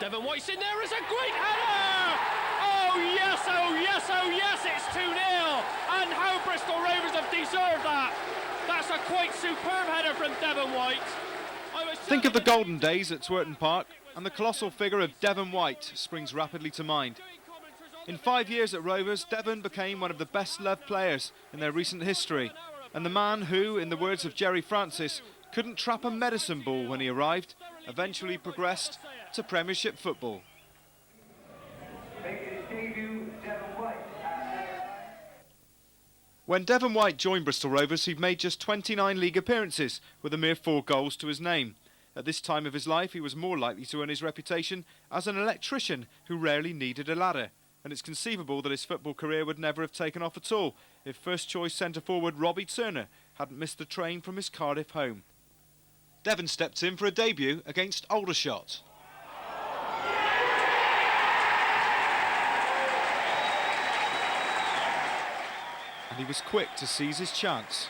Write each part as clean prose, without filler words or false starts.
Devon White's in there as a great header! Oh yes, oh yes, oh yes, it's 2-0! And how Bristol Rovers have deserved that! That's a quite superb header from Devon White. Think of the golden days at Twerton Park, and the colossal figure of Devon White springs rapidly to mind. In 5 years at Rovers, Devon became one of the best-loved players in their recent history, and the man who, in the words of Jerry Francis, couldn't trap a medicine ball when he arrived, eventually progressed to Premiership football. When Devon White joined Bristol Rovers, he'd made just 29 league appearances, with a mere 4 goals to his name. At this time of his life, he was more likely to earn his reputation as an electrician who rarely needed a ladder. And it's conceivable that his football career would never have taken off at all if first-choice centre-forward Robbie Turner hadn't missed the train from his Cardiff home. Devon stepped in for a debut against Aldershot. And he was quick to seize his chance.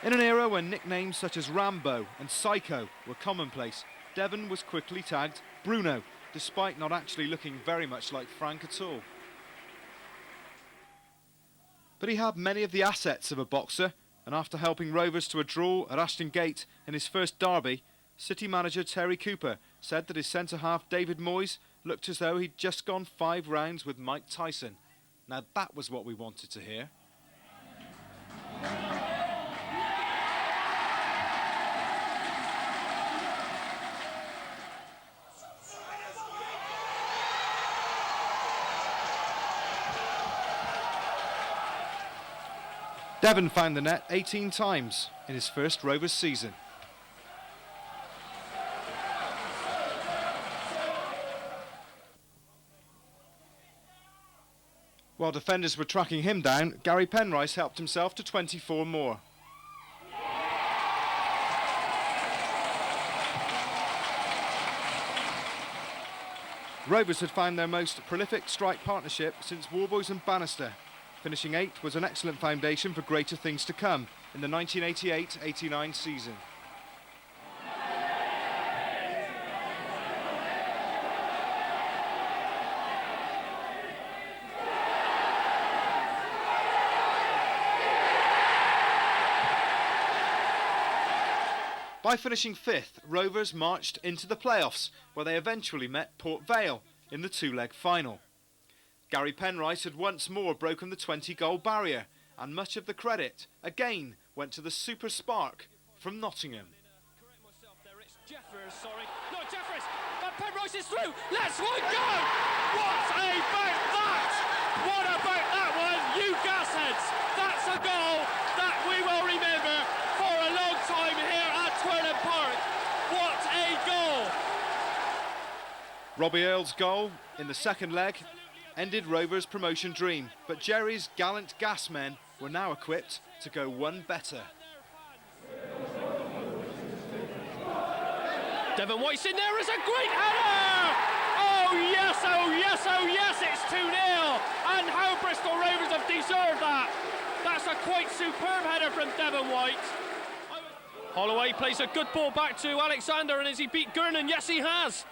In an era when nicknames such as Rambo and Psycho were commonplace, Devon was quickly tagged Bruno, despite not actually looking very much like Frank at all. But he had many of the assets of a boxer, and after helping Rovers to a draw at Ashton Gate in his first derby, City manager Terry Cooper said that his centre-half David Moyes looked as though he'd just gone 5 rounds with Mike Tyson. Now that was what we wanted to hear. Devon found the net 18 times in his first Rovers season. While defenders were tracking him down, Gary Penrice helped himself to 24 more. Rovers had found their most prolific strike partnership since Warboys and Bannister. Finishing 8th was an excellent foundation for greater things to come in the 1988-89 season. By finishing 5th, Rovers marched into the playoffs, where they eventually met Port Vale in the 2-leg final. Gary Penrice had once more broken the 20-goal barrier, and much of the credit, again, went to the super spark from Nottingham. Penrice is through! Let's one go! What about that? What about that one, you gasheads? That's a goal that we will remember for a long time here at Twerton Park. What a goal! Robbie Earle's goal in the second leg ended Rovers' promotion dream, but Jerry's gallant gasmen were now equipped to go one better. Devon White's in there as a great header! Oh yes, oh yes, oh yes, it's 2-0! And how Bristol Rovers have deserved that! That's a quite superb header from Devon White. Holloway plays a good ball back to Alexander, and has he beat Gurnan? Yes, he has!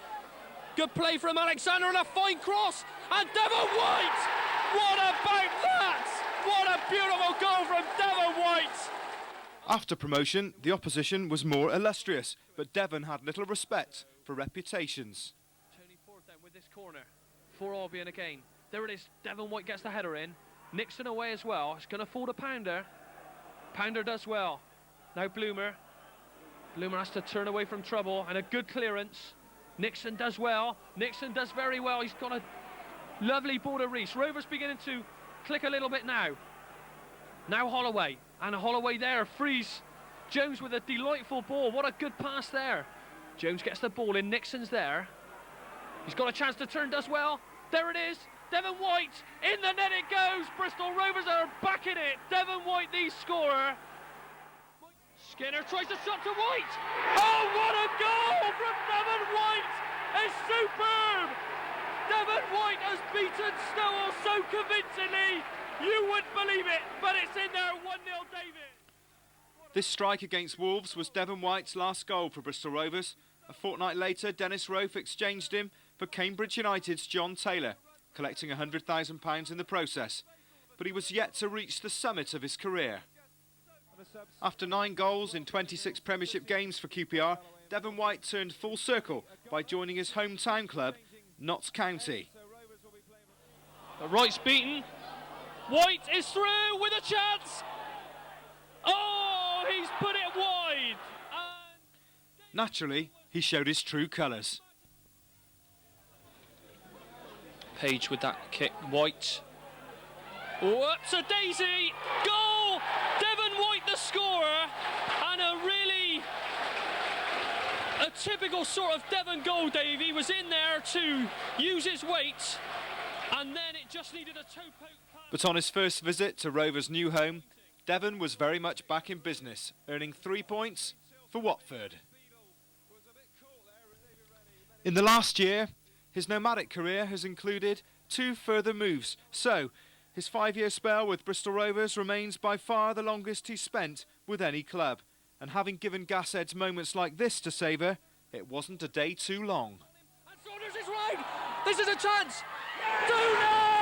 Good play from Alexander and a fine cross, and Devon White! What about that? What a beautiful goal from Devon White! After promotion, the opposition was more illustrious, but Devon had little respect for reputations. Tony Ford then with this corner for Albion again. There it is, Devon White gets the header in. Nixon away as well, it's going to fall to Pounder. Pounder does well. Now Bloomer. Bloomer has to turn away from trouble, and a good clearance. Nixon does well. Nixon does very well. He's got a lovely ball to Reese. Rovers beginning to click a little bit now. Now Holloway. And Holloway there frees Jones with a delightful ball. What a good pass there. Jones gets the ball in. Nixon's there. He's got a chance to turn, does well. There it is. Devon White. In the net it goes. Bristol Rovers are back in it. Devon White, the scorer. Skinner tries to shot to White. Oh, what a goal from Devon White! It's superb! Devon White has beaten Stowell so convincingly, you wouldn't believe it, but it's in there, 1-0 David. This strike against Wolves was Devon White's last goal for Bristol Rovers. A fortnight later, Dennis Rofe exchanged him for Cambridge United's John Taylor, collecting £100,000 in the process. But he was yet to reach the summit of his career. After 9 goals in 26 Premiership games for QPR, Devon White turned full circle by joining his hometown club, Notts County. The right's beaten. White is through with a chance. Oh, he's put it wide. Naturally, he showed his true colours. Page with that kick. White. Whoops, a daisy. Goal! Devon White the scorer. And a typical sort of Devon goal, Dave. He was in there to use his weight. And then it just needed a toe poke. But on his first visit to Rovers' new home, Devon was very much back in business, earning 3 points for Watford. In the last year, his nomadic career has included 2 further moves, so his 5-year spell with Bristol Rovers remains by far the longest he's spent with any club. And having given Gasheads moments like this to savour, it wasn't a day too long. And Saunders is right! This is a chance! 2-0!